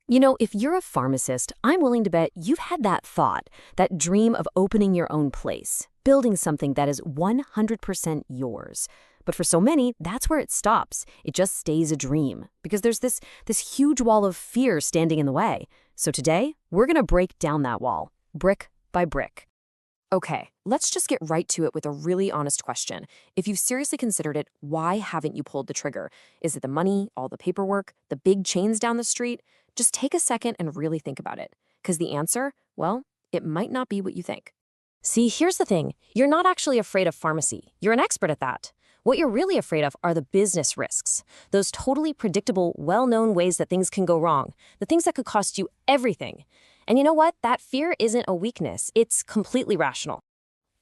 You know, if you're a pharmacist, I'm willing to bet you've had that thought, that dream of opening your own place, building something that is 100% yours. But for so many, that's where it stops. It just stays a dream because there's this huge wall of fear standing in the way. So today, we're going to break down that wall, brick by brick. Okay, let's just get right to it with a really honest question. If you've seriously considered it, why haven't you pulled the trigger? Is it the money, all the paperwork, the big chains down the street? Just take a second and really think about it. Because the answer, well, it might not be what you think. See, here's the thing. You're not actually afraid of pharmacy. You're an expert at that. What you're really afraid of are the business risks. Those totally predictable, well-known ways that things can go wrong. The things that could cost you everything. And you know what? That fear isn't a weakness. It's completely rational.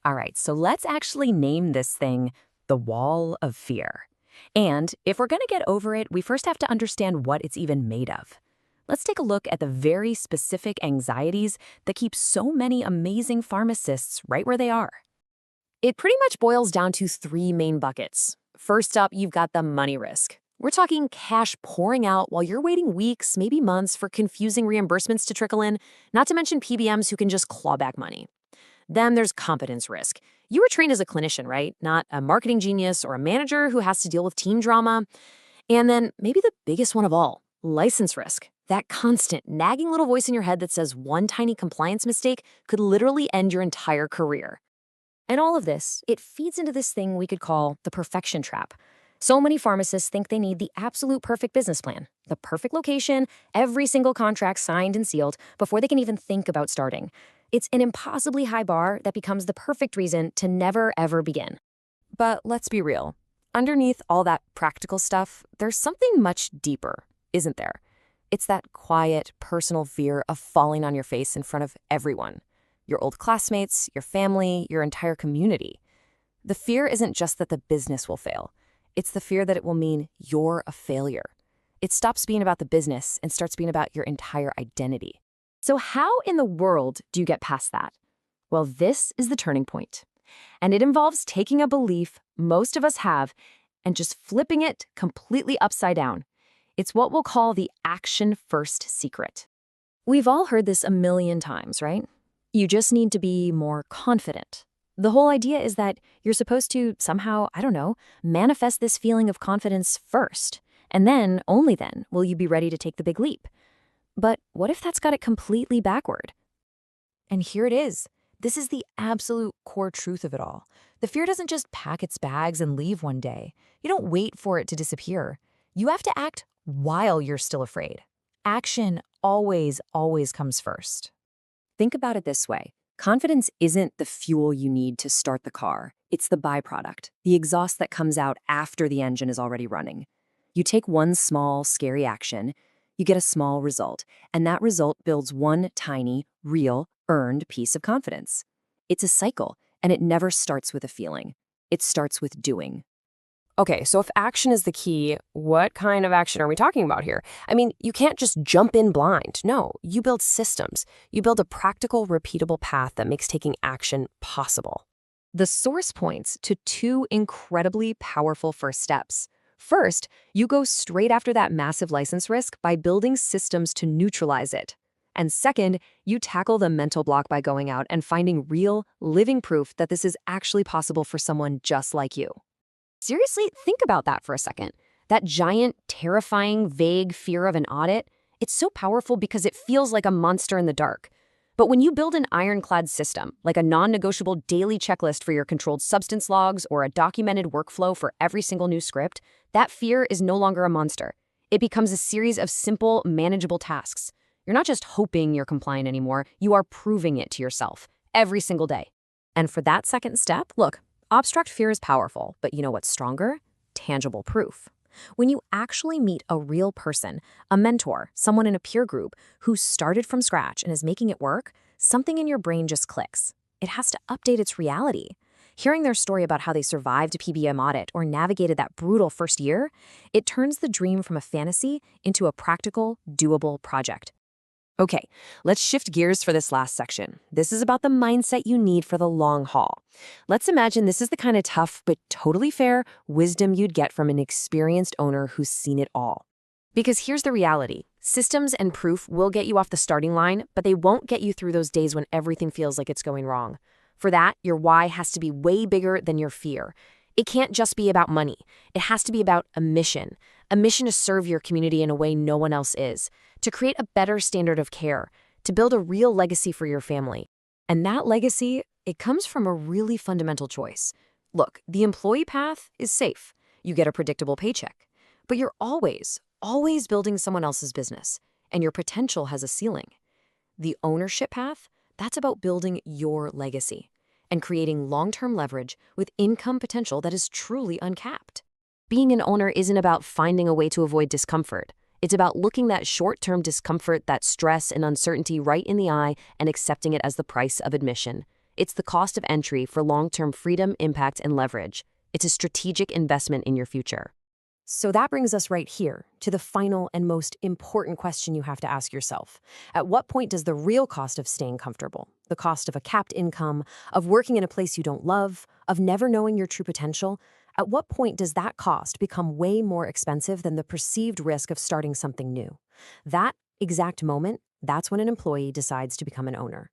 All right, so let's actually name this thing the wall of fear. And if we're going to get over it, we first have to understand what it's even made of. Let's take a look at the very specific anxieties that keep so many amazing pharmacists right where they are. It pretty much boils down to three main buckets. First up, you've got the money risk. We're talking cash pouring out while you're waiting weeks, maybe months, for confusing reimbursements to trickle in, not to mention PBMs who can just claw back money. Then there's competence risk. You were trained as a clinician, right? Not a marketing genius or a manager who has to deal with team drama. And then maybe the biggest one of all, license risk. That constant, nagging little voice in your head that says one tiny compliance mistake could literally end your entire career. And all of this, it feeds into this thing we could call the perfection trap. So many pharmacists think they need the absolute perfect business plan, the perfect location, every single contract signed and sealed before they can even think about starting. It's an impossibly high bar that becomes the perfect reason to never, ever begin. But let's be real. Underneath all that practical stuff, there's something much deeper, isn't there? It's that quiet, personal fear of falling on your face in front of everyone. Your old classmates, your family, your entire community. The fear isn't just that the business will fail. It's the fear that it will mean you're a failure. It stops being about the business and starts being about your entire identity. So how in the world do you get past that? Well, this is the turning point. And it involves taking a belief most of us have and just flipping it completely upside down. It's what we'll call the action-first secret. We've all heard this a million times, right? You just need to be more confident. The whole idea is that you're supposed to somehow, manifest this feeling of confidence first. And then, only then, will you be ready to take the big leap. But what if that's got it completely backward? And here it is. This is the absolute core truth of it all. The fear doesn't just pack its bags and leave one day. You don't wait for it to disappear. You have to act while you're still afraid. Action always, always comes first. Think about it this way. Confidence isn't the fuel you need to start the car. It's the byproduct, the exhaust that comes out after the engine is already running. You take one small, scary action, you get a small result, and that result builds one tiny, real, earned piece of confidence. It's a cycle, and it never starts with a feeling. It starts with doing. Okay, so if action is the key, what kind of action are we talking about here? I mean, you can't just jump in blind. No, you build systems. You build a practical, repeatable path that makes taking action possible. The source points to two incredibly powerful first steps. First, you go straight after that massive license risk by building systems to neutralize it. And second, you tackle the mental block by going out and finding real, living proof that this is actually possible for someone just like you. Seriously, think about that for a second. That giant, terrifying, vague fear of an audit, it's so powerful because it feels like a monster in the dark. But when you build an ironclad system, like a non-negotiable daily checklist for your controlled substance logs or a documented workflow for every single new script, that fear is no longer a monster. It becomes a series of simple, manageable tasks. You're not just hoping you're compliant anymore, you are proving it to yourself every single day. And for that second step, look, abstract fear is powerful, but you know what's stronger? Tangible proof. When you actually meet a real person, a mentor, someone in a peer group who started from scratch and is making it work, something in your brain just clicks. It has to update its reality. Hearing their story about how they survived a PBM audit or navigated that brutal first year, it turns the dream from a fantasy into a practical, doable project. Okay, let's shift gears for this last section. This is about the mindset you need for the long haul. Let's imagine this is the kind of tough but totally fair wisdom you'd get from an experienced owner who's seen it all. Because here's the reality. Systems and proof will get you off the starting line, but they won't get you through those days when everything feels like it's going wrong. For that, your why has to be way bigger than your fear. It can't just be about money. It has to be about a mission to serve your community in a way no one else is, to create a better standard of care, to build a real legacy for your family. And that legacy, it comes from a really fundamental choice. Look, the employee path is safe. You get a predictable paycheck. But you're always building someone else's business, and your potential has a ceiling. The ownership path, that's about building your legacy and creating long-term leverage with income potential that is truly uncapped. Being an owner isn't about finding a way to avoid discomfort. It's about looking that short-term discomfort, that stress and uncertainty right in the eye and accepting it as the price of admission. It's the cost of entry for long-term freedom, impact, and leverage. It's a strategic investment in your future. So that brings us right here to the final and most important question you have to ask yourself. At what point does the real cost of staying comfortable, the cost of a capped income, of working in a place you don't love, of never knowing your true potential, at what point does that cost become way more expensive than the perceived risk of starting something new? That exact moment, that's when an employee decides to become an owner.